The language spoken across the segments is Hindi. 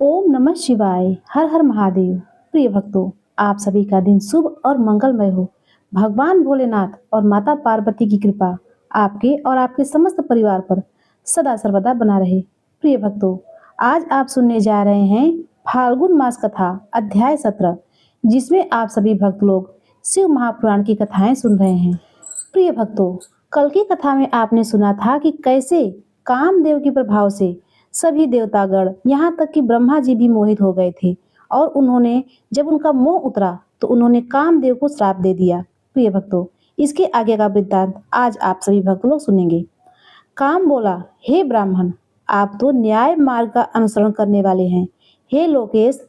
ओम नमः शिवाय। हर हर महादेव। प्रिय भक्तों, आप सभी का दिन शुभ और मंगलमय हो। भगवान भोलेनाथ और माता पार्वती की कृपा आपके और आपके समस्त परिवार पर सदा सर्वदा बना रहे। प्रिय भक्तों, आज आप सुनने जा रहे हैं फाल्गुन मास कथा अध्याय 17, जिसमें आप सभी भक्त लोग शिव महापुराण की कथाएं सुन रहे हैं। प्रिय भक्तों, कल की कथा में आपने सुना था कि कैसे कामदेव के प्रभाव से सभी देवतागण यहाँ तक कि ब्रह्मा जी भी मोहित हो गए थे और उन्होंने जब उनका मोह उतरा तो उन्होंने कामदेव को श्राप दे दिया। प्रिय भक्तों, इसके आगे का वृत्तांत आज आप सभी भक्त लोग सुनेंगे। काम बोला, हे ब्राह्मण, आप तो न्याय मार्ग का अनुसरण करने वाले हैं। हे लोकेश,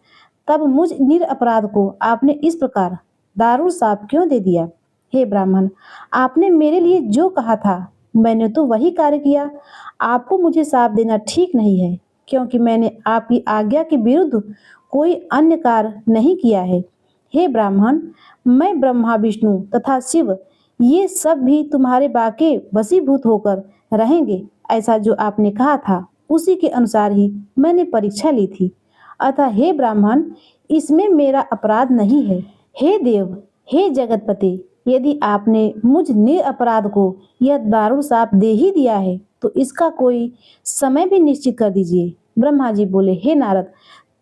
तब मुझ निरपराध को आपने इस प्रकार दारुण शाप क्यों दे दिया? हे ब्राह्मण, आपने मेरे लिए जो कहा था मैंने तो वही कार्य किया। आपको मुझे शाप देना ठीक नहीं है, क्योंकि मैंने आपकी आज्ञा के विरुद्ध कोई अन्य कार्य नहीं किया है। हे ब्राह्मण, मैं ब्रह्मा विष्णु तथा शिव ये सब भी तुम्हारे बाके वशीभूत होकर रहेंगे, ऐसा जो आपने कहा था उसी के अनुसार ही मैंने परीक्षा ली थी। अतः हे ब्राह्मण, इसमें मेरा अपराध नहीं है। हे देव, हे जगतपति, यदि आपने मुझ निरपराध को यह दारुण शाप दे ही दिया है तो इसका कोई समय भी निश्चित कर दीजिए। ब्रह्मा जी बोले, हे नारद,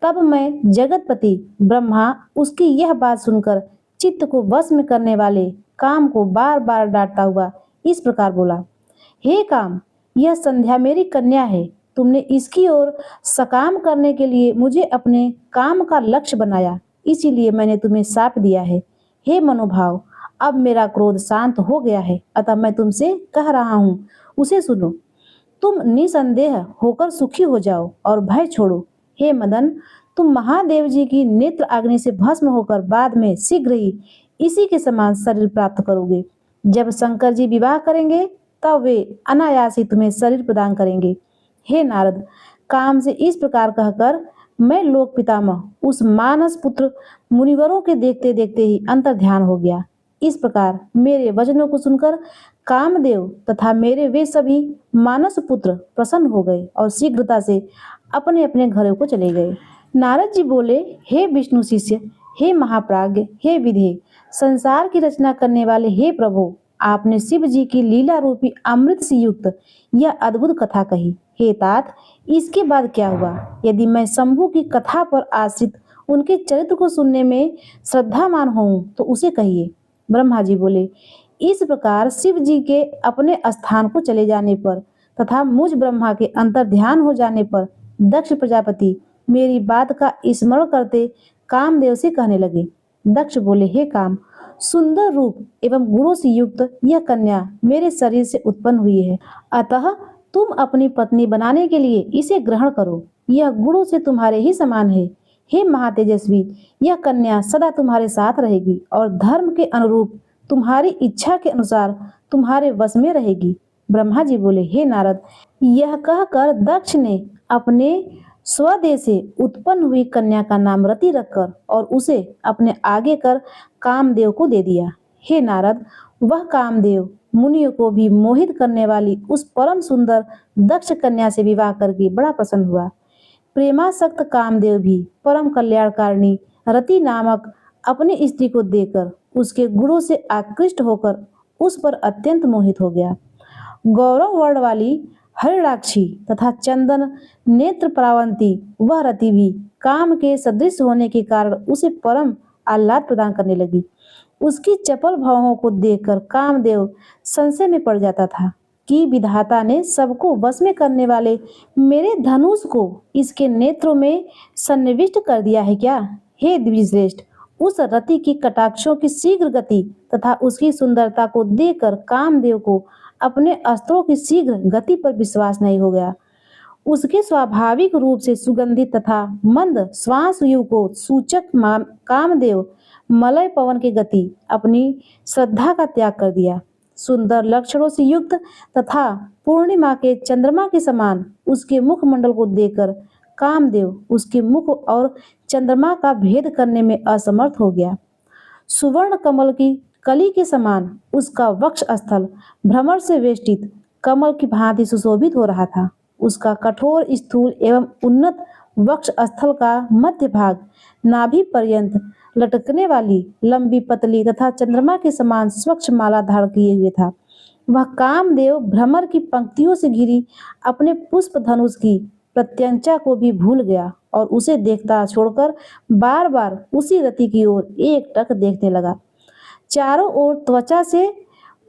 तब मैं जगतपति ब्रह्मा उसकी यह बात सुनकर चित्त को वश में करने वाले काम को बार बार डांटता हुआ इस प्रकार बोला, हे काम, यह संध्या मेरी कन्या है। तुमने इसकी ओर सकाम करने के लिए मुझे अपने काम का लक्ष्य बनाया, इसीलिए मैंने तुम्हें शाप दिया है। हे मनोभाव, अब मेरा क्रोध शांत हो गया है, अतः मैं तुमसे कह रहा हूँ, उसे सुनो। तुम निसंदेह होकर सुखी हो जाओ और भय छोड़ो। हे मदन, तुम महादेव जी की नेत्र अग्नि से भस्म होकर बाद में शीघ्र ही इसी के समान शरीर प्राप्त करोगे। जब शंकर जी विवाह करेंगे तब वे अनायास ही तुम्हें शरीर प्रदान करेंगे। हे नारद, काम से इस प्रकार कहकर मैं लोक पितामह उस मानस पुत्र मुनिवरों के देखते देखते ही अंतर ध्यान हो गया। इस प्रकार मेरे वचनों को सुनकर कामदेव तथा मेरे वे सभी मानस पुत्र प्रसन्न हो गए और शीघ्रता से अपने अपने घरों को चले गए। नारद जी बोले, हे विष्णु शिष्य, हे महाप्राज्ञ, हे विधे, संसार की रचना करने वाले हे प्रभु, आपने शिव जी की लीला रूपी अमृत से युक्त यह अद्भुत कथा कही। हे तात, इसके बाद क्या हुआ? यदि मैं शंभु की कथा पर आश्रित उनके चरित्र को सुनने में श्रद्धामान हूँ तो उसे कहिए। ब्रह्मा जी बोले, इस प्रकार शिव जी के अपने स्थान को चले जाने पर तथा मुझ ब्रह्मा के अंतर ध्यान हो जाने पर दक्ष प्रजापति मेरी बात का स्मरण करते कामदेव से कहने लगे। दक्ष बोले, हे काम, सुंदर रूप एवं गुणों से युक्त यह कन्या मेरे शरीर से उत्पन्न हुई है, अतः तुम अपनी पत्नी बनाने के लिए इसे ग्रहण करो। यह गुणों से तुम्हारे ही समान है। हे महातेजस्वी, यह कन्या सदा तुम्हारे साथ रहेगी और धर्म के अनुरूप तुम्हारी इच्छा के अनुसार तुम्हारे वश में रहेगी। ब्रह्मा जी बोले, हे नारद, यह कहकर दक्ष ने अपने स्वदेश से उत्पन्न हुई कन्या का नाम रति रखकर और उसे अपने आगे कर कामदेव को दे दिया। हे नारद, वह कामदेव मुनियों को भी मोहित करने वाली उस परम सुंदर दक्ष कन्या से विवाह करके बड़ा प्रसन्न हुआ। प्रेमासक्त कामदेव भी परम कल्याणकारिणी रति नामक अपनी स्त्री को देकर उसके गुणों से आकृष्ट होकर उस पर अत्यंत मोहित हो गया। गौरव वर्ण वाली हरिणाक्षी तथा चंदन नेत्र प्रावंती वह रति भी काम के सदृश होने के कारण उसे परम आह्लाद प्रदान करने लगी। उसकी चपल भावों को देखकर कामदेव संशय में पड़ जाता था कि विधाता ने सबको वश में करने वाले मेरे धनुष को इसके नेत्रों में सन्निविष्ट कर दिया है क्या? हे द्विजश्रेष्ठ, उस रति की कटाक्षों की शीघ्र गति तथा उसकी सुंदरता को देखकर कामदेव को अपने अस्त्रों की शीघ्र गति पर विश्वास नहीं हो गया। उसके स्वाभाविक रूप से सुगंधित तथा मंद श्वास वायु को सूचक कामदेव मलय पवन की गति अपनी श्रद्धा का त्याग कर दिया। सुंदर लक्षणों से युक्त तथा पूर्णिमा के चंद्रमा के समान उसके मुखमंडल को देखकर कामदेव उसके मुख और चंद्रमा का भेद करने में असमर्थ हो गया। सुवर्ण कमल की कली के समान उसका वक्ष स्थल भ्रमर से वेष्टित कमल की भांति सुशोभित हो रहा था। उसका कठोर स्थूल एवं उन्नत वक्ष स्थल का मध्य भाग नाभि पर्यंत लटकने वाली लंबी पतली तथा चंद्रमा के समान स्वच्छ माला धारण किए हुए था। वह कामदेव भ्रमर की पंक्तियों से घिरी अपने पुष्प धनुष की प्रत्यंचा को भी भूल गया और उसे देखता छोड़कर बार बार उसी रति की ओर एकटक देखने लगा। चारों ओर त्वचा से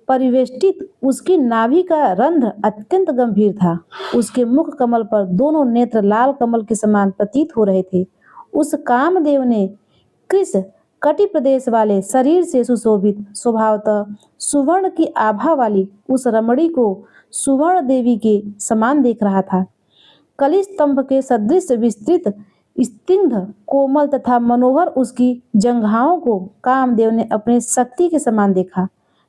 परिवेष्टित उसकी नाभि का रंध्र अत्यंत गंभीर था। उसके मुख कमल पर दोनों नेत्र लाल कमल के समान प्रतीत हो रहे थे। उस कामदेव ने कृष कटि प्रदेश वाले शरीर से सुशोभित स्वभावतः सुवर्ण की आभा वाली उस रमणी को सुवर्ण देवी के समान देख रहा था। कलिस्तंभ के सदृश विस्तृत स्निग्ध कोमल तथा मनोहर उसकी जंघाओं को कामदेव ने अपने शक्ति के समान देखा।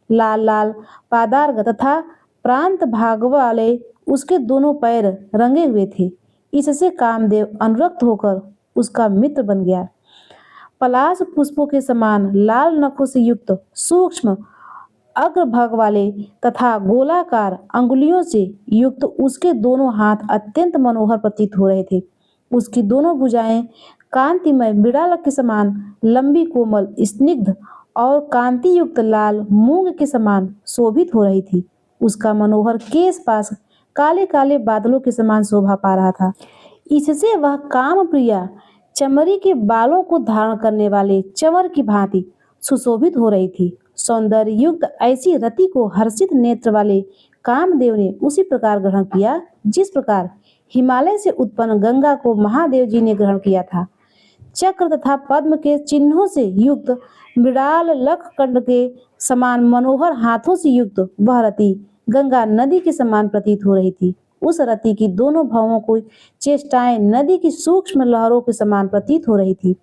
लाल लाल पादार्घ तथा प्रांत भाग वाले उसके दोनों पैर रंगे हुए थे। इससे कामदेव अनुरक्त होकर उसका मित्र बन गया। पलाश पुष्पों के समान लाल नखों से युक्त सूक्ष्म अग्रभाग वाले तथा गोलाकार अंगुलियों से युक्त उसके दोनों हाथ अत्यंत मनोहर प्रतीत हो रहे थे। उसकी दोनों भुजाएं कांतिमय बिड़ाल के समान लंबी कोमल स्निग्ध और कांति युक्त लाल मूंग के समान शोभित हो रही थी। उसका मनोहर केश पास काले काले बादलों के समान शोभा पा रहा था। इससे वह काम प्रिया चमरी के बालों को धारण करने वाले चंवर की भांति सुशोभित हो रही थी। सौंदर्य युक्त ऐसी रति को हर्षित नेत्र वाले कामदेव ने उसी प्रकार ग्रहण किया जिस प्रकार हिमालय से उत्पन्न गंगा को महादेव जी ने ग्रहण किया था। चक्र तथा पद्म के चिन्हों से युक्त मृणाल लखकंड के समान मनोहर हाथों से युक्त वह रति गंगा नदी के समान प्रतीत हो रही थी। उस रति की दोनों भावों को चेष्टाएं नदी की सूक्ष्म लहरों के समान प्रतीत हो रही थी।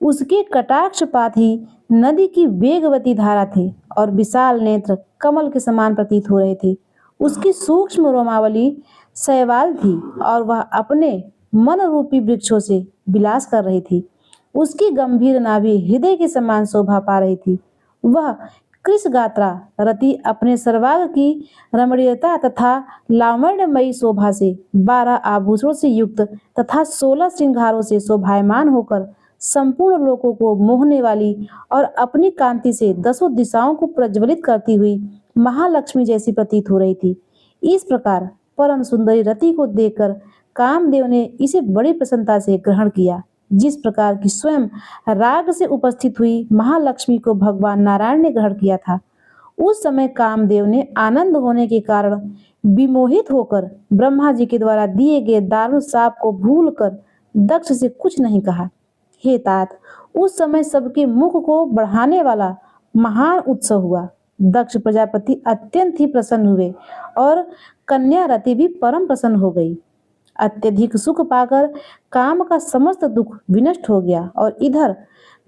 उसके कटाक्षपात ही नदी की वेगवती धारा थे और विशाल नेत्र कमल के समान प्रतीत हो रहे थे। उसकी सूक्ष्म रोमावली शैवाल थी और वह अपने मन रूपी वृक्षों से विलास कर रही थी। उसकी गंभीर नाभि हृदय के समान शोभा पा रही थी। वह कृशगात्रा रति अपने सर्वांग की रमणीयता तथा लावण्यमयी शोभा से 12 आभूषणों से युक्त तथा 16 श्रृंगारों से शोभायमान होकर संपूर्ण लोकों को मोहने वाली और अपनी कांति से 10 दिशाओं को प्रज्वलित करती हुई महालक्ष्मी जैसी प्रतीत हो रही थी। इस प्रकार परम सुंदरी रति को देखकर कामदेव ने इसे बड़ी प्रसन्नता से ग्रहण किया, जिस प्रकार की स्वयं राग से उपस्थित हुई महालक्ष्मी को भगवान नारायण ने ग्रहण किया था। उस समय कामदेव ने आनंद होने के कारण विमोहित होकर ब्रह्मा जी के द्वारा दिए गए दारुण शाप को भूलकर दक्ष से कुछ नहीं कहा। हे तात, उस समय सबके मुख को बढ़ाने वाला महान उत्सव हुआ। दक्ष प्रजापति अत्यंत ही प्रसन्न हुए और कन्या रति भी परम प्रसन्न हो गई। अत्यधिक सुख पाकर काम का समस्त दुख विनष्ट हो गया और इधर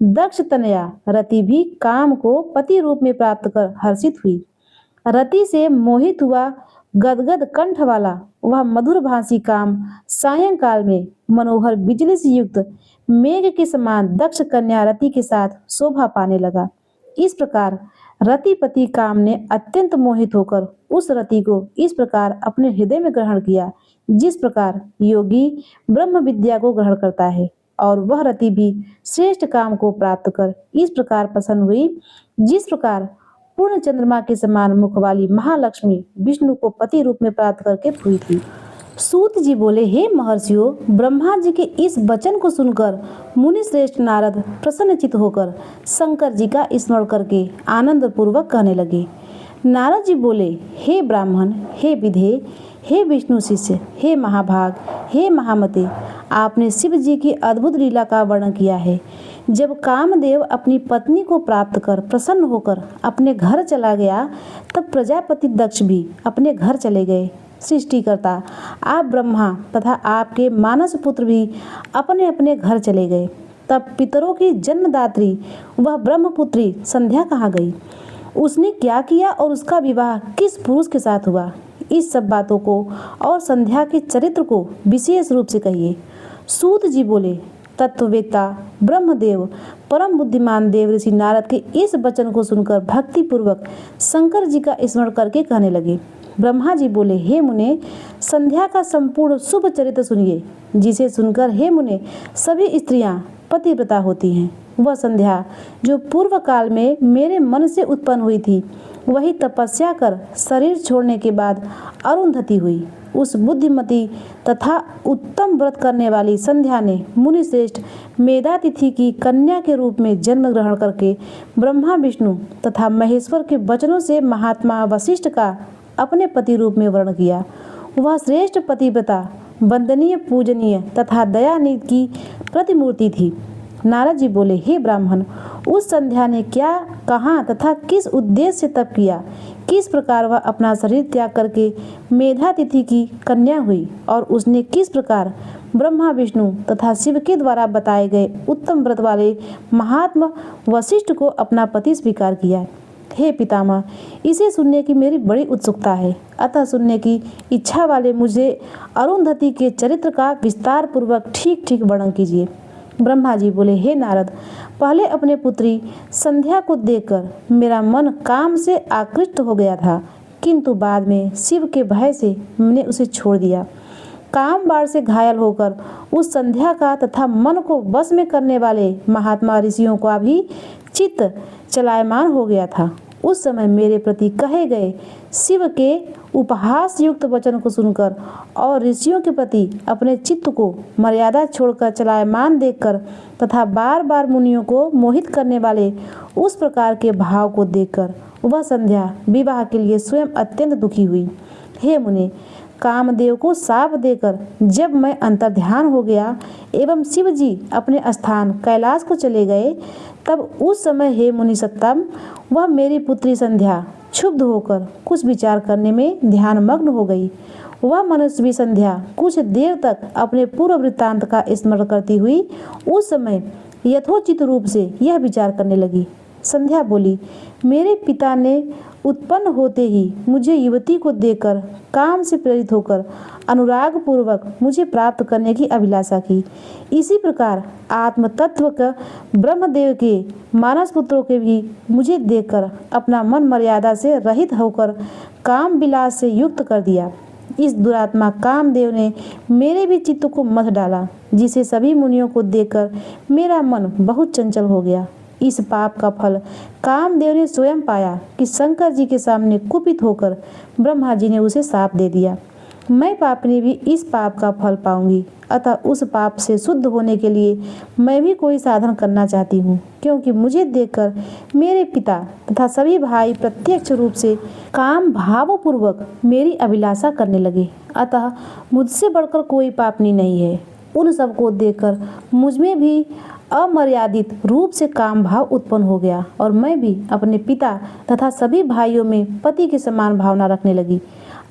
दक्ष तनया रति भी काम को पति रूप में प्राप्त कर हर्षित हुई। रति से मोहित हुआ गदगद कंठ वाला वह मधुर भाषी काम सायंकाल में मनोहर बिजली से युक्त मेघ के समान दक्ष कन्या रति के साथ शोभा पाने लगा। इस प्रकार रतिपति काम ने अत्यंत मोहित होकर उस रति को इस प्रकार अपने हृदय में ग्रहण किया, जिस प्रकार योगी ब्रह्म विद्या को ग्रहण करता है, और वह रति भी श्रेष्ठ काम को प्राप्त कर इस प्रकार प्रसन्न हुई जिस प्रकार पूर्ण चंद्रमा के समान मुख वाली महालक्ष्मी विष्णु को पति रूप में प्राप्त करके हुई थी। सूत जी बोले, हे महर्षियों, ब्रह्मा जी के इस वचन को सुनकर मुनि श्रेष्ठ नारद प्रसन्नचित होकर शंकर जी का स्मरण करके आनंद पूर्वक कहने लगे। नारद जी बोले, हे ब्राह्मण, हे विधे, हे विष्णु शिष्य, हे महाभाग, हे महामते, आपने शिव जी की अद्भुत लीला का वर्णन किया है। जब कामदेव अपनी पत्नी को प्राप्त कर प्रसन्न होकर अपने घर चला गया, तब प्रजापति दक्ष भी अपने घर चले गए। सृष्टिकर्ता आप ब्रह्मा तथा आपके मानस पुत्र भी अपने अपने घर चले गए। तब पितरों की जन्मदात्री वह ब्रह्मपुत्री संध्या कहाँ गई? उसने क्या किया और उसका विवाह किस पुरुष के साथ हुआ? इस सब बातों को और संध्या के चरित्र को विशेष रूप से कहिए। सूत जी बोले, तत्ववेत्ता ब्रह्मदेव परम बुद्धिमान देव ऋषि नारद के इस वचन को सुनकर भक्ति पूर्वक शंकर जी का स्मरण करके कहने लगे, ब्रह्मा जी बोले, हे मुने, संध्या का संपूर्ण शुभ चरित्र सुनिए, जिसे सुनकर हे मुने सभी स्त्रियां पतिव्रता होती हैं। वह संध्या जो पूर्व काल में मेरे मन से उत्पन्न हुई थी, वही तपस्या कर शरीर छोड़ने के बाद अरुंधति हुई। उस बुद्धिमती तथा उत्तम व्रत करने वाली संध्या ने मुनिश्रेष्ठ मेधातिथि की कन्या के रूप में जन्म ग्रहण करके ब्रह्मा विष्णु तथा महेश्वर के वचनों से महात्मा वशिष्ठ का अपने पति रूप में वर्ण किया। वह श्रेष्ठ पतिव्रता, वंदनीय, पूजनीय तथा दयानिधि की प्रतिमूर्ति थी। नारद जी बोले, हे ब्राह्मण, उस संध्या ने क्या, कहाँ तथा किस उद्देश्य से तप किया, किस प्रकार वह अपना शरीर त्याग करके मेधातिथि की कन्या हुई और उसने किस प्रकार ब्रह्मा विष्णु तथा शिव के द्वारा बताए गए उत्तम व्रत वाले महात्मा वशिष्ठ को अपना पति स्वीकार किया। हे पितामह, इसे सुनने की मेरी बड़ी उत्सुकता है, अतः सुनने की इच्छा वाले मुझे अरुंधति के चरित्र का विस्तार पूर्वक ठीक ठीक वर्णन कीजिए। ब्रह्मा जी बोले, हे नारद, पहले अपने पुत्री संध्या को देखकर मेरा मन काम से आकृष्ट हो गया था, किंतु बाद में शिव के भय से मैंने उसे छोड़ दिया। काम बाढ़ से घायल होकर उस संध्या का तथा मन को वश में करने वाले महात्मा ऋषियों का भी चित्त चलायमान हो गया था। उस समय मेरे प्रति कहे गए शिव के उपहास युक्त वचन को सुनकर और ऋषियों के प्रति अपने चित्त को मर्यादा छोड़कर चलायमान देखकर तथा बार बार मुनियों को मोहित करने वाले उस प्रकार के भाव को देखकर वह संध्या विवाह के लिए स्वयं अत्यंत दुखी हुई। हे मुने, कामदेव को शाप देकर जब मैं अंतर्ध्यान हो गया एवं शिव जी अपने स्थान कैलाश को चले गए, तब उस समय हे मुनि सत्तम, वह मेरी पुत्री संध्या क्षुब्ध होकर कुछ विचार करने में ध्यानमग्न हो गई। वह मनस्वी संध्या कुछ देर तक अपने पूर्व वृत्तांत का स्मरण करती हुई उस समय यथोचित रूप से यह विचार करने लगी। संध्या बोली, मेरे पिता ने उत्पन्न होते ही मुझे युवती को देखकर काम से प्रेरित होकर अनुराग पूर्वक मुझे प्राप्त करने की अभिलाषा की। इसी प्रकार आत्म तत्व का ब्रह्मदेव के मानस पुत्रों के भी मुझे देखकर अपना मन मर्यादा से रहित होकर काम विलास से युक्त कर दिया। इस दुरात्मा कामदेव ने मेरे भी चित्त को मथ डाला, जिसे सभी मुनियों को देखकर मेरा मन बहुत चंचल हो गया। इस पाप का फल कामदेव ने स्वयं पाया कि शंकर जी के सामने कुपित होकर ब्रह्मा जी ने उसे शाप दे दिया। मैं पापनी भी इस पाप का फल पाऊंगी, अतः उस पाप से शुद्ध होने के लिए मैं भी कोई साधन करना चाहती हूँ, क्योंकि मुझे देखकर मेरे पिता तथा सभी भाई प्रत्यक्ष रूप से काम भावपूर्वक मेरी अभिलाषा करने लगे। अतः मुझसे बढ़कर कोई पापनी नहीं है। उन सबको देखकर मुझमें भी अमर्यादित रूप से काम भाव उत्पन्न हो गया और मैं भी अपने पिता तथा सभी भाइयों में पति के समान भावना रखने लगी।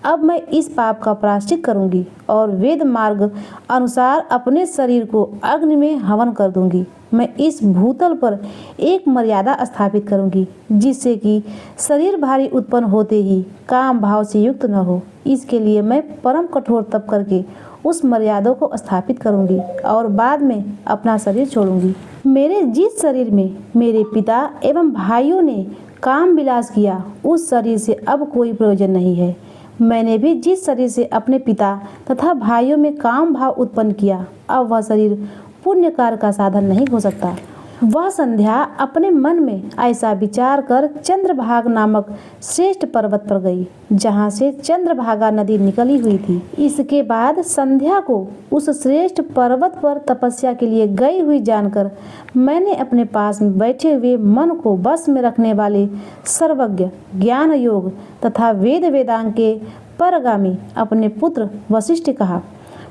अब मैं इस पाप का प्रायश्चित करूंगी और वेद मार्ग अनुसार अपने शरीर को अग्नि में हवन कर दूंगी। मैं इस भूतल पर एक मर्यादा स्थापित करूंगी, जिससे कि शरीर भारी उत्पन्न होते ही काम भाव से युक्त न हो। इसके लिए मैं परम कठोर तप करके उस मर्यादा को स्थापित करूंगी और बाद में अपना शरीर छोड़ूंगी। मेरे जिस शरीर में मेरे पिता एवं भाइयों ने काम विलास किया, उस शरीर से अब कोई प्रयोजन नहीं है। मैंने भी जिस शरीर से अपने पिता तथा भाइयों में काम भाव उत्पन्न किया, अब वह शरीर पुण्य कार्य का साधन नहीं हो सकता। वह संध्या अपने मन में ऐसा विचार कर चंद्रभागा नामक श्रेष्ठ पर्वत पर गई, जहाँ से चंद्रभागा नदी निकली हुई थी। इसके बाद संध्या को उस श्रेष्ठ पर्वत पर तपस्या के लिए गई हुई जानकर मैंने अपने पास में बैठे हुए मन को बस में रखने वाले सर्वज्ञ, ज्ञान योग तथा वेद वेदांग के परगामी अपने पुत्र वशिष्ठ कहा।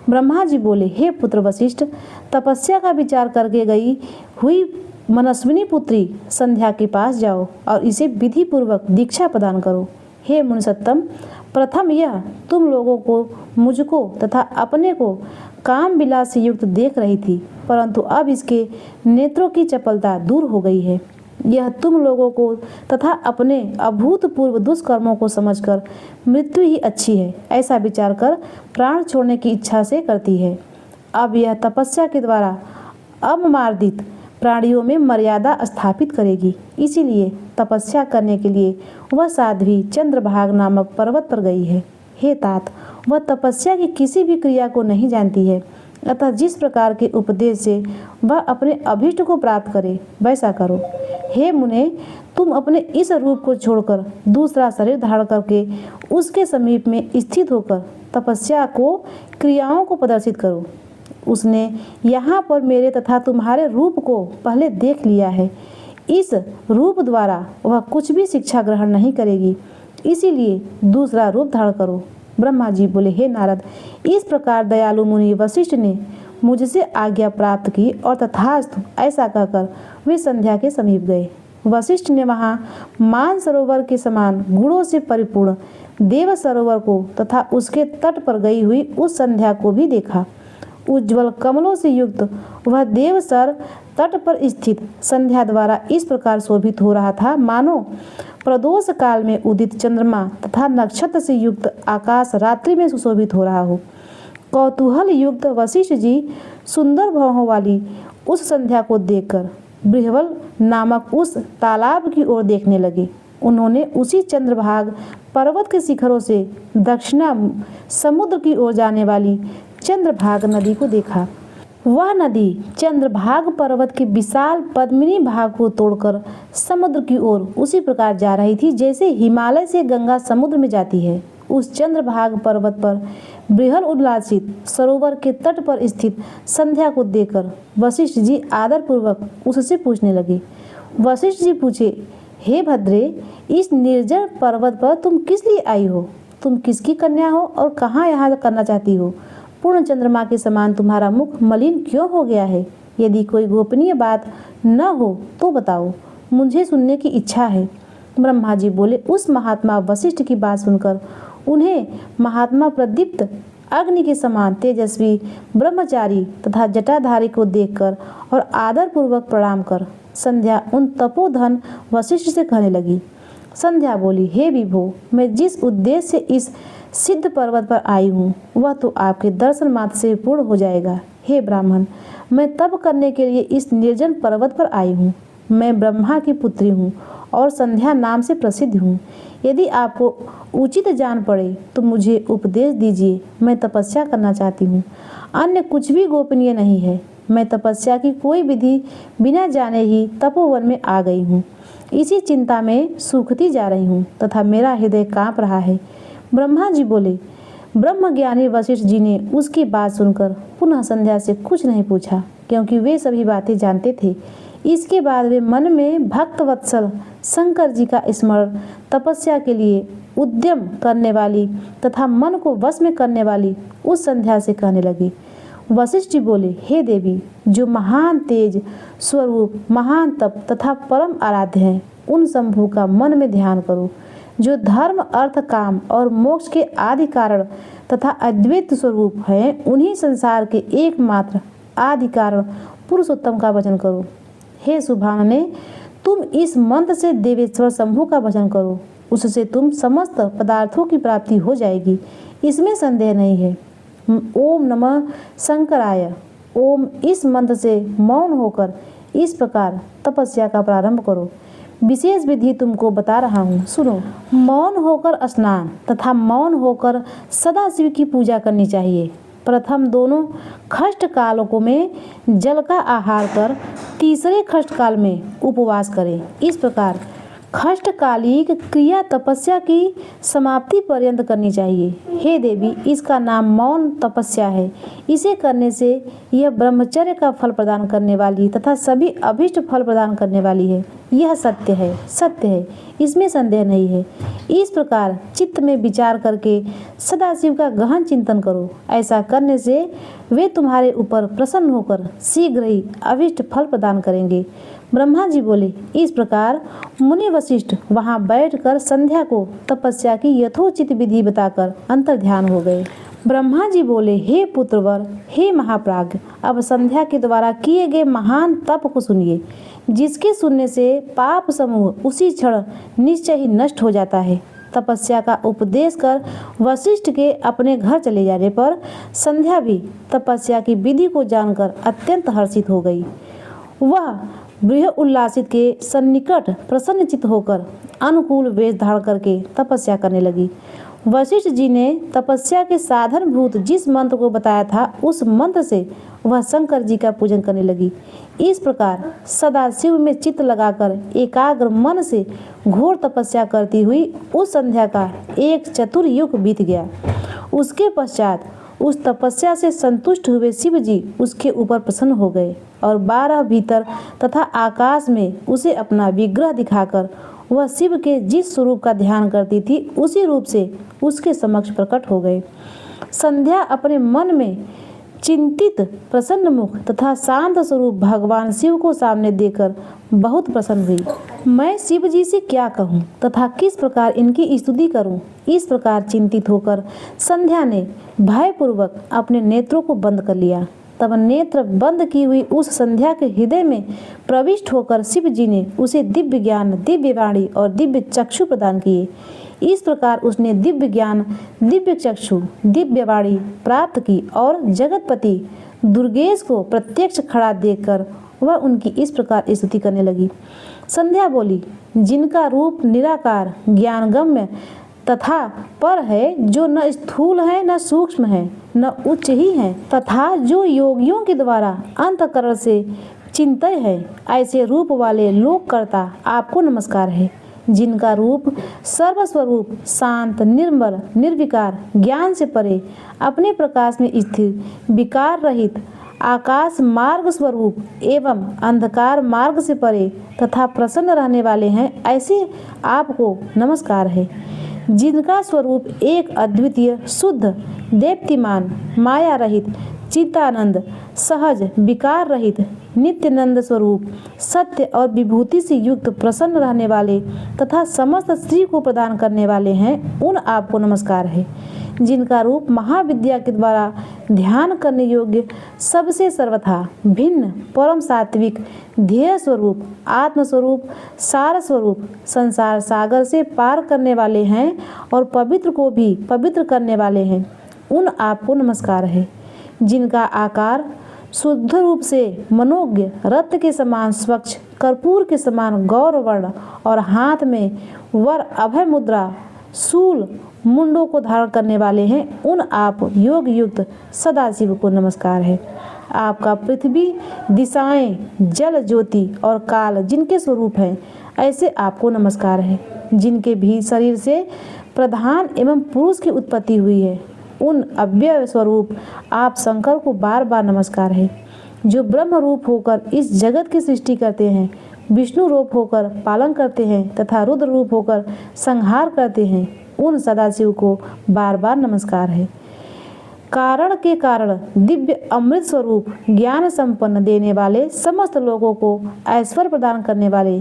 ब्रह्मा जी बोले, हे पुत्र वशिष्ठ, तपस्या का विचार करके गई हुई मनस्विनी पुत्री संध्या के पास जाओ और इसे विधि पूर्वक दीक्षा प्रदान करो। हे मुनिसत्तम, प्रथम यह तुम लोगों को, मुझको तथा अपने को काम विलास से युक्त देख रही थी, परंतु अब इसके नेत्रों की चपलता दूर हो गई है। यह तुम लोगों को तथा अपने अभूतपूर्व दुष्कर्मों को समझकर मृत्यु ही अच्छी है ऐसा विचार कर प्राण छोड़ने की इच्छा से करती है। अब यह तपस्या के द्वारा अवमार्दित प्राणियों में मर्यादा स्थापित करेगी। इसीलिए तपस्या करने के लिए वह साध्वी चंद्रभाग नामक पर्वत पर गई है। हे तात, वह तपस्या की किसी भी क्रिया को नहीं जानती है, अतः जिस प्रकार के उपदेश से वह अपने अभीष्ट को प्राप्त करे वैसा करो। हे मुने, तुम अपने इस रूप को छोड़कर दूसरा शरीर धारण करके उसके समीप में स्थित होकर तपस्या को क्रियाओं को प्रदर्शित करो। उसने यहाँ पर मेरे तथा तुम्हारे रूप को पहले देख लिया है। इस रूप द्वारा वह कुछ भी शिक्षा ग्रहण नहीं करेगी, इसीलिए दूसरा रूप धारण करो। ब्रह्मा जी बोले, हे नारद, इस प्रकार दयालु मुनि वशिष्ठ ने मुझसे आज्ञा प्राप्त की और तथास्तु ऐसा कहकर वे संध्या के समीप गए। वशिष्ठ ने वहाँ मान सरोवर के समान गुणों से परिपूर्ण देव सरोवर को तथा उसके तट पर गई हुई उस संध्या को भी देखा। उज्ज्वल कमलों से युक्त वह देवसर तट पर स्थित संध्या द्वारा इस प्रकार शोभित हो रहा था, मानो प्रदोष काल में उदित चंद्रमा तथा नक्षत्र से युक्त आकाश रात्रि में सुशोभित हो रहा हो। कौतूहल युक्त वशिष्ठ जी सुंदर भावों वाली उस संध्या को देखकर बृहवल नामक उस तालाब की ओर देखने लगे। उन्होंने उसी चंद्रभाग पर्वत के शिखरों से दक्षिणा समुद्र की ओर जाने वाली चंद्रभाग नदी को देखा। वह नदी चंद्रभाग पर्वत के विशाल पद्मिनी भाग को तोड़कर समुद्र की ओर उसी प्रकार जा रही थी जैसे हिमालय से गंगा समुद्र में जाती है। उस चंद्रभाग पर्वत पर बृहद उल्लासित सरोवर के तट पर स्थित संध्या को देखकर वशिष्ठ जी आदरपूर्वक उससे पूछने लगे। वशिष्ठ जी पूछे, हे भद्रे, इस निर्जन पर्वत पर तुम किस लिए आई हो? तुम किसकी कन्या हो और कहाँ यहाँ करना चाहती हो? पूर्ण चंद्रमा के समान तुम्हारा मुख मलिन क्यों हो गया है? यदि कोई गोपनीय बात न हो तो बताओ, मुझे सुनने की इच्छा है। ब्रह्मा जी बोले, उस महात्मा वशिष्ठ की बात सुनकर उन्हें महात्मा प्रदीप्त अग्नि के समान तेजस्वी ब्रह्मचारी तथा जटाधारी को देखकर और आदरपूर्वक प्रणाम कर संध्या उन तपोधन वशिष्ठ से कहने लगी। संध्या बोली, हे विभो, मैं जिस उद्देश्य से इस सिद्ध पर्वत पर आई हूँ वह तो आपके दर्शन मात्र से पूर्ण हो जाएगा। हे ब्राह्मण, मैं तप करने के लिए इस निर्जन पर्वत पर आई हूँ। मैं ब्रह्मा की पुत्री हूँ और संध्या नाम से प्रसिद्ध हूँ। यदि आपको उचित जान पड़े तो मुझे उपदेश दीजिए। मैं तपस्या करना चाहती हूँ, अन्य कुछ भी गोपनीय नहीं है। मैं तपस्या की कोई विधि बिना जाने ही तपोवन में आ गई हूँ। इसी चिंता में सूखती जा रही हूँ तथा मेरा हृदय कांप रहा है। ब्रह्मा जी बोले। ब्रह्मज्ञानी वशिष्ठ जी ने उसकी बात सुनकर पुनः संध्या से कुछ नहीं पूछा, क्योंकि वे सभी बातें जानते थे। इसके बाद वे मन में भक्त वत्सल शंकर जी का स्मरण, तपस्या के लिए उद्यम करने वाली तथा मन को वश में करने वाली उस संध्या से कहने लगी। वशिष्ठ जी बोले, हे देवी, जो महान तेज स्वरूप, महान तप तथा परम आराध्य हैं, उन शंभु का मन में ध्यान करो। जो धर्म, अर्थ, काम और मोक्ष के आदि कारण तथा अद्वैत स्वरूप हैं, उन्हीं संसार के एकमात्र आदि कारण पुरुषोत्तम का भजन करो। हे सुभानने, तुम इस मंत्र से देवेश्वर शंभु का भजन करो, उससे तुम समस्त पदार्थों की प्राप्ति हो जाएगी, इसमें संदेह नहीं है। ओम नमः शंकराय। ओम इस मंत्र से मौन होकर इस प्रकार तपस्या का प्रारंभ करो। विशेष विधि तुमको बता रहा हूँ, सुनो। मौन होकर स्नान तथा मौन होकर सदाशिव की पूजा करनी चाहिए। प्रथम दोनों खष्ट कालों में जल का आहार कर तीसरे खष्ट काल में उपवास करें। इस प्रकार खष्टकालिक क्रिया तपस्या की समाप्ति पर्यंत करनी चाहिए। हे देवी, इसका नाम मौन तपस्या है। इसे करने से यह ब्रह्मचर्य का फल प्रदान करने वाली तथा सभी अभिष्ट फल प्रदान करने वाली है। यह सत्य है, सत्य है, इसमें संदेह नहीं है। इस प्रकार चित्त में विचार करके सदाशिव का गहन चिंतन करो। ऐसा करने से वे तुम्हारे ऊपर प्रसन्न होकर शीघ्र ही अभिष्ट फल प्रदान करेंगे। ब्रह्मा जी बोले। इस प्रकार मुनि वशिष्ठ वहां बैठकर संध्या को तपस्या की यथोचित विधि बताकर अंतर ध्यान हो गए। ब्रह्मा जी बोले, हे पुत्रवर, हे महाप्राज्ञ, अब संध्या के द्वारा किए गए महान तप को सुनिए, जिसके सुनने से पाप समूह उसी क्षण निश्चय ही नष्ट हो जाता है। तपस्या का उपदेश कर वशिष्ठ के अपने घर चले जाने पर संध्या भी तपस्या की विधि को जानकर अत्यंत हर्षित हो गई। वह गृह उल्लासित के सन्निकट प्रसन्नचित्त होकर अनुकूल वेश धारण करके तपस्या करने लगी। वशिष्ठ जी ने तपस्या के साधनभूत जिस मंत्र को बताया था उस मंत्र से वह शंकर जी का पूजन करने लगी। इस प्रकार सदाशिव में चित्त लगाकर एकाग्र मन से घोर तपस्या करती हुई उस संध्या का एक चतुर्युग बीत गया। उसके पश्चात उस तपस्या से संतुष्ट हुए शिव जी उसके ऊपर प्रसन्न हो गए और 12 भीतर तथा आकाश में उसे अपना विग्रह दिखाकर वह शिव के जिस स्वरूप का ध्यान करती थी उसी रूप से उसके समक्ष प्रकट हो गए। संध्या अपने मन में चिंतित प्रसन्न मुख तथा शांत स्वरूप भगवान शिव को सामने देकर बहुत प्रसन्न हुई। मैं शिव जी से क्या कहूँ तथा किस प्रकार इनकी स्तुति करूँ, इस प्रकार चिंतित होकर संध्या ने भयपूर्वक अपने नेत्रों को बंद कर लिया। तब नेत्र बंद की हुई उस संध्या के हृदय में प्रविष्ट होकर शिव जी ने उसे दिव्य ज्ञान, दिव्य वाणी और दिव्य चक्षु प्रदान किए। इस प्रकार उसने दिव्य ज्ञान, दिव्य चक्षु, दिव्य वाणी प्राप्त की और जगतपति दुर्गेश को प्रत्यक्ष खड़ा देखकर वह उनकी इस प्रकार स्तुति करने लगी। संध्या बोली, जिनका रूप निराकार ज्ञानगम्य तथा पर है, जो न स्थूल है न सूक्ष्म है न उच्च ही है, तथा जो योगियों के द्वारा अंतःकरण से चिंतय है, ऐसे रूप वाले लोककर्ता आपको नमस्कार है। जिनका रूप सर्वस्वरूप शांत, निर्मल, निर्विकार, ज्ञान से परे, अपने प्रकाश में स्थिर, विकार रहित, आकाश मार्ग स्वरूप एवं अंधकार मार्ग से परे तथा प्रसन्न रहने वाले हैं, ऐसे आपको नमस्कार है। जिनका स्वरूप एक अद्वितीय, शुद्ध, देप्तिमान, माया रहित, चित्तानंद, सहज, विकार रहित, नित्यानंद स्वरूप, सत्य और विभूति से युक्त प्रसन्न रहने वाले तथा समस्त श्री को प्रदान करने वाले हैं, उन आपको नमस्कार है। जिनका रूप महाविद्या के द्वारा ध्यान करने योग्य, सबसे सर्वथा भिन्न, परम सात्विक, ध्येय स्वरूप, आत्मस्वरूप, सार स्वरूप, संसार सागर से पार करने वाले हैं और पवित्र को भी पवित्र करने वाले हैं, उन आपको नमस्कार है। जिनका आकार शुद्ध रूप से मनोज्ञ, रत्न के समान स्वच्छ, कर्पूर के समान गौरवर्ण और हाथ में वर अभय मुद्रा, शूल, मुंडों को धारण करने वाले हैं, उन आप योग युक्त सदाशिव को नमस्कार है। आपका पृथ्वी, दिशाएं, जल, ज्योति और काल जिनके स्वरूप हैं, ऐसे आपको नमस्कार है। जिनके भी शरीर से प्रधान एवं पुरुष की उत्पत्ति हुई है, उन अव्यय स्वरूप आप शंकर को बार बार नमस्कार है। जो ब्रह्म रूप होकर इस जगत की सृष्टि करते हैं, विष्णु रूप होकर पालन करते हैं तथा रुद्र रूप होकर संहार करते हैं, उन सदाशिव को बार बार नमस्कार है। कारण के कारण दिव्य अमृत स्वरूप, ज्ञान संपन्न देने वाले, समस्त लोगों को ऐश्वर्य प्रदान करने वाले,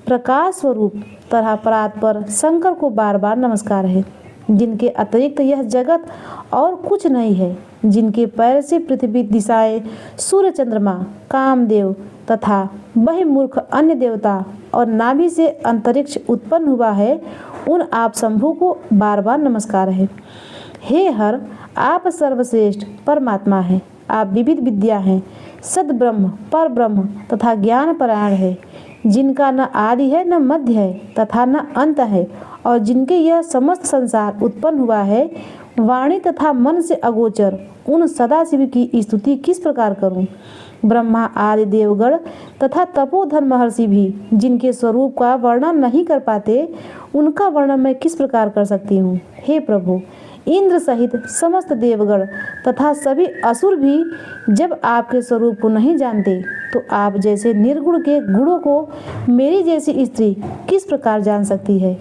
प्रकाश स्वरूप तरह परात्पर शंकर को बार बार नमस्कार है। जिनके अतिरिक्त यह जगत और कुछ नहीं है, जिनके पैर से पृथ्वी, दिशाएं, सूर्य, चंद्रमा, कामदेव तथा बहिर्मुख अन्य देवता और नाभि से अंतरिक्ष उत्पन्न हुआ है, उन आप शंभु को बार बार नमस्कार है। हे हर, आप सर्वश्रेष्ठ परमात्मा हैं। आप विविध विद्या हैं, सद्ब्रह्म, पर ब्रह्म तथा ज्ञान परायण है। जिनका न आदि है न मध्य है तथा न अंत है, और जिनके यह समस्त संसार उत्पन्न हुआ है, वाणी तथा मन से अगोचर, उन सदाशिव की स्तुति किस प्रकार करूं? ब्रह्मा आदि देवगण तथा तपोधन महर्षि भी जिनके स्वरूप का वर्णन नहीं कर पाते, उनका वर्णन मैं किस प्रकार कर सकती हूँ? हे प्रभु, इंद्र सहित समस्त देवगण तथा सभी असुर भी जब आपके स्वरूप को नहीं जानते, तो आप जैसे निर्गुण के गुणों को मेरी जैसी स्त्री किस प्रकार जान सकती है?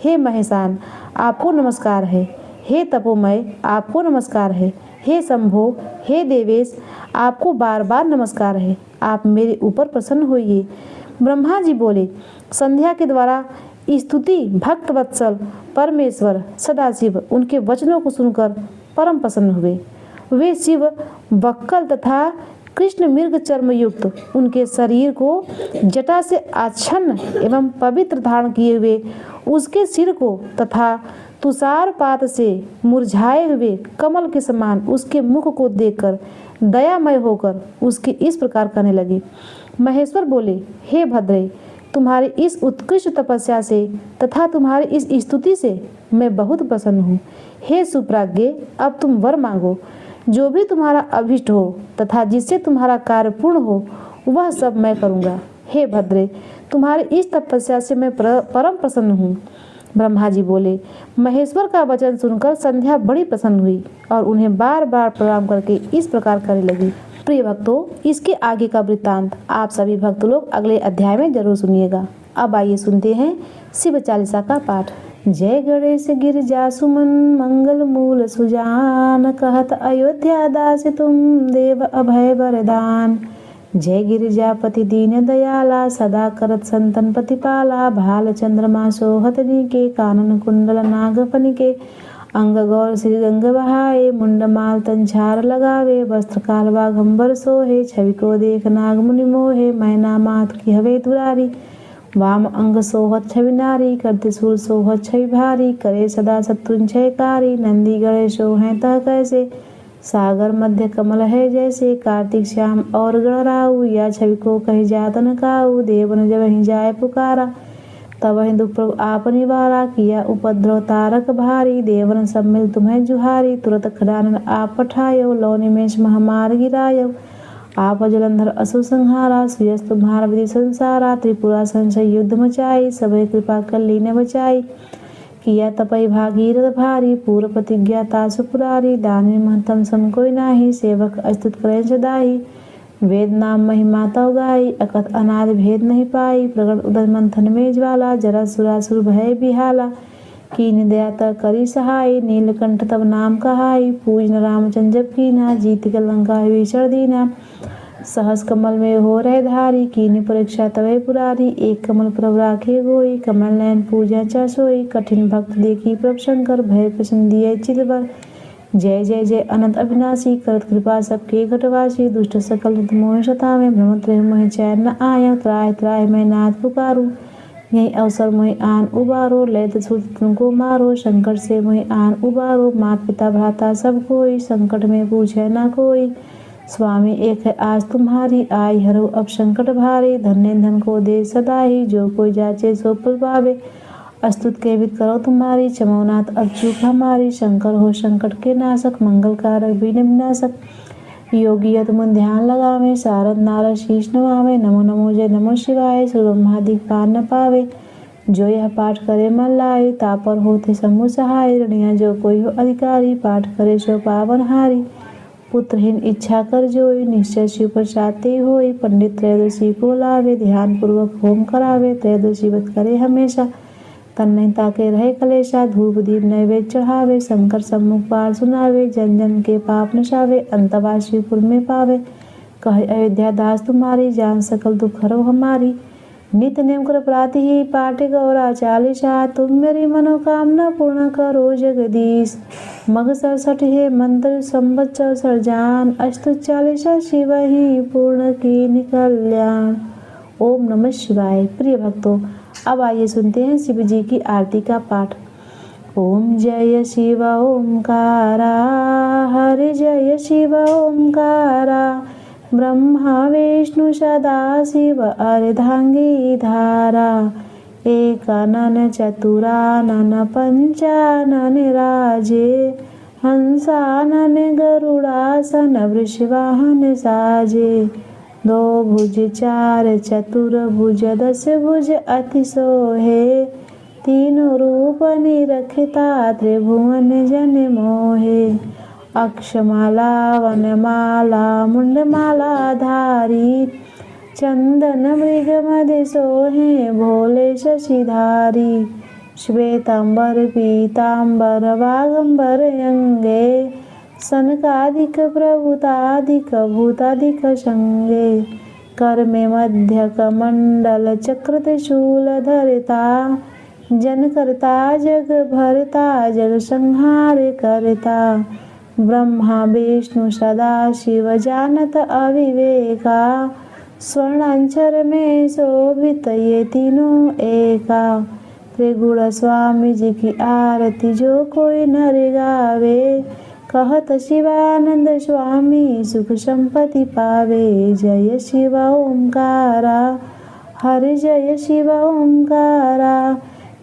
हे महेशान, आपको नमस्कार है। हे तपोमय, आपको नमस्कार है। हे शंभो, हे देवेश, आपको बार बार नमस्कार है। आप मेरे ऊपर प्रसन्न होइए। ब्रह्मा जी बोले, संध्या के द्वारा स्तुति भक्त वत्सल परमेश्वर सदाशिव उनके वचनों को सुनकर परम प्रसन्न हुए। वे शिव बक्कल तथा कृष्ण मृग चर्म युक्त उनके शरीर को जटा से आच्छन्न एवं पवित्र धारण किए हुए उसके सिर को तथा तुषारपात से मुरझाए हुए कमल के समान उसके मुख को देखकर दयामय होकर उसके इस प्रकार कहने लगे। महेश्वर बोले, हे भद्रे, तुम्हारी इस उत्कृष्ट तपस्या से तथा तुम्हारी इस स्तुति से मैं बहुत प्रसन्न हूँ। हे सुप्राज्ञ, अब तुम वर मांगो। जो भी तुम्हारा अभिष्ट हो तथा जिससे तुम्हारा कार्य पूर्ण हो वह सब मैं करूँगा। हे भद्रे, तुम्हारी इस तपस्या से मैं परम प्रसन्न हूँ। ब्रह्मा जी बोले। महेश्वर का वचन सुनकर संध्या बड़ी प्रसन्न हुई और उन्हें बार बार प्रणाम करके इस प्रकार करने लगी। प्रिय भक्तों, इसके आगे का वृत्तांत आप सभी भक्त लोग अगले अध्याय में जरूर सुनिएगा। अब आइए सुनते हैं शिव चालीसा का पाठ। जय गणेश गिरिजा सुमन मंगल मूल सुजान, कहत अयोध्या दास तुम देव अभय वरदान। जय गिरिजापति दीन दयाला, सदा करत संतन प्रतिपाला। भाल चंद्रमा सोहत के, कानन कुंडल नागफनि के। अंग गौर श्री गंग बहाए, मुंड माल तंछार लगावे। वस्त्र काल बाघंबर सोहे, छवि को देख नाग मुनि मोहे। मैना मात की हवे दुरारी, वाम अंग सोहत छवि नारी। कर त्रिशूल सोहत छवि भारी, करे सदा शत्रुंजयकारी। नंदी गणेश हैं तह कैसे, सागर मध्य कमल है जैसे। कार्तिक श्याम और गणराऊ, या छवि को कही जातन काऊ। देवन जब ही जाए पुकारा, तब ही दुख प्रभु आप निवारा। किया उपद्रव तारक भारी, देवन सब मिल तुम्हें जुहारी। तुरत खडानन आप पठायो, लौ निमेष महामार गिरायो। आप जलंधर असुर संहारा, सुयस तुम्हारा विधि संसारा। त्रिपुरा संशय युद्ध मचाई, सबे कृपा कर लीने बचाई। किया तपई भागीरथ भारी, पूर्व प्रतिज्ञा तासु पुरारी। दानी महतम सम कोई नाही, सेवक अस्तुत करें सदाही। वेद नाम महिमा तव गाई, अकथ अनादि भेद नहीं पाई। प्रगट उदय मंथन में ज्वाला, जरा सुरासुर भय बिहाला। कीन दया त करी सहाय, नीलकंठ तब नाम कहाई। पूजन रामचंद्र जब कीना, जीत के लंका विचर दीना। सहस कमल में हो रहे धारी, कीनी परीक्षा तवे पुरारी। एक कमल प्रभ राखे गोई, कमल नयन पूजा चा सोई। कठिन भक्त देखी प्रभ शंकर, भय प्रसन्न दिए चितवर। जय जय जय अनंत अविनाशी, करत कृपा सबके घटवासी। दुष्ट सकल मोह सतावे, भ्रमत रहे मोह चैन न आया। त्राहि त्राहि मैं नाथ पुकारू, यही अवसर मोहि आन उबारो। लय त्रिशूल तुमको मारो, संकट से मोहि आन उबारो। मात पिता भ्राता सब कोई, संकट में पूछे न कोई। स्वामी एक है आज तुम्हारी, आई हरो अब संकट भारी। धन्य धन को दे सदा ही, जो कोई जाचे सो फल पावे। अस्तुत के विद करो तुम्हारी, चमोनाथ अब चूक हमारी। शंकर हो संकट के नाशक, मंगल कारक बीन विनाशक। योगी तुम ध्यान लगावे, सारद नारद शीश नवावे। नमो नमो जय नमो शिवाय, सुर ब्रह्मादि पार न पावे। जो यह पाठ करे मन लाए, तापर होते समूह सहाय। रणिया जो कोई हो अधिकारी, पाठ करे सो पावन हारी। पुत्रहीन इच्छा कर जोई, निश्चय शिव प्रसादे होई। पंडित त्रयोदशी को लावे, ध्यान पूर्वक होम करावे। त्रयोदशी व्रत करे हमेशा, तन नहीं ताके रहे कलेशा। धूप दीप नैवेद्य चढ़ावे, शंकर सम्मुख पार सुनावे। जन जन के पाप नशावे, अंतवा शिवपुर में पावे। कहे अयोध्या दास तुम्हारी, जान सकल दुख हरो हमारी। नित्य नेम कर प्राति ही, पाठ गौरा चालीसा। तुम मेरी मनोकामना पूर्ण करो जगदीश। मग 67 है मंत्र, संवत 64 जान। अष्टुत चालीसा शिव ही, पूर्ण की कल्याण। ओम नमः शिवाय। प्रिय भक्तों, अब आइए सुनते हैं शिव जी की आरती का पाठ। ओम जय शिव ओंकारा, हरि जय शिव ओंकारा। ब्रह्मा विष्णु सदा शिव अर्धांगी धारा। एकानन चतुरानन पंचानन राजे। हंसानन गरुड़ासन वृषवाहन साजे। दो भुज चार चतुर्भुज, दस भुज अति सोहे। तीनों रूप निरखता, त्रिभुवन जन मोहे। अक्षमाला वनमाला मुंडमाला धारी। चंदन मृग मदि सोहे, भोले शशिधारी। श्वेतांबर पीतांबर वागंबर अंगे। सनकादिक प्रभुतादिक भूतादिक संगे। कर में मध्य कमंडल, चक्र त्रिशूल धरता। जन करता जग भरता, जग संहार करता। ब्रह्मा विष्णु सदा शिव, जानत अविवेका। स्वर्णाक्षर में शोभित ये तीनों एका। त्रिगुण स्वामी जी की आरती, जो कोई नर गावे। कहत शिवानंद स्वामी सुख संपत्ति पावे। जय शिव ओंकारा, हरि जय शिव ओंकारा।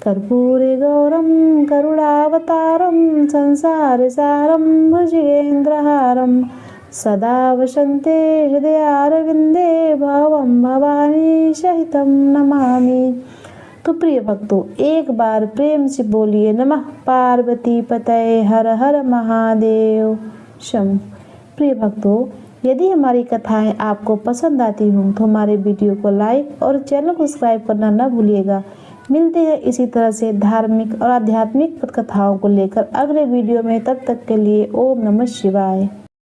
कर्पूरे गौरम करुणावतारम संसार सारम भुजगेन्द्रहारम। सदा वसन्ते हृदयारविंदे भवम भवानी सहितं नमामि। तो प्रिय भक्तों, एक बार प्रेम से बोलिए नमः पार्वती पतये हर हर महादेव शंभो। प्रिय भक्तों, यदि हमारी कथाएं आपको पसंद आती हों तो हमारे वीडियो को लाइक और चैनल को सब्सक्राइब करना न भूलिएगा। मिलते हैं इसी तरह से धार्मिक और आध्यात्मिक कथाओं को लेकर अगले वीडियो में। तब तक के लिए ओम नमः शिवाय।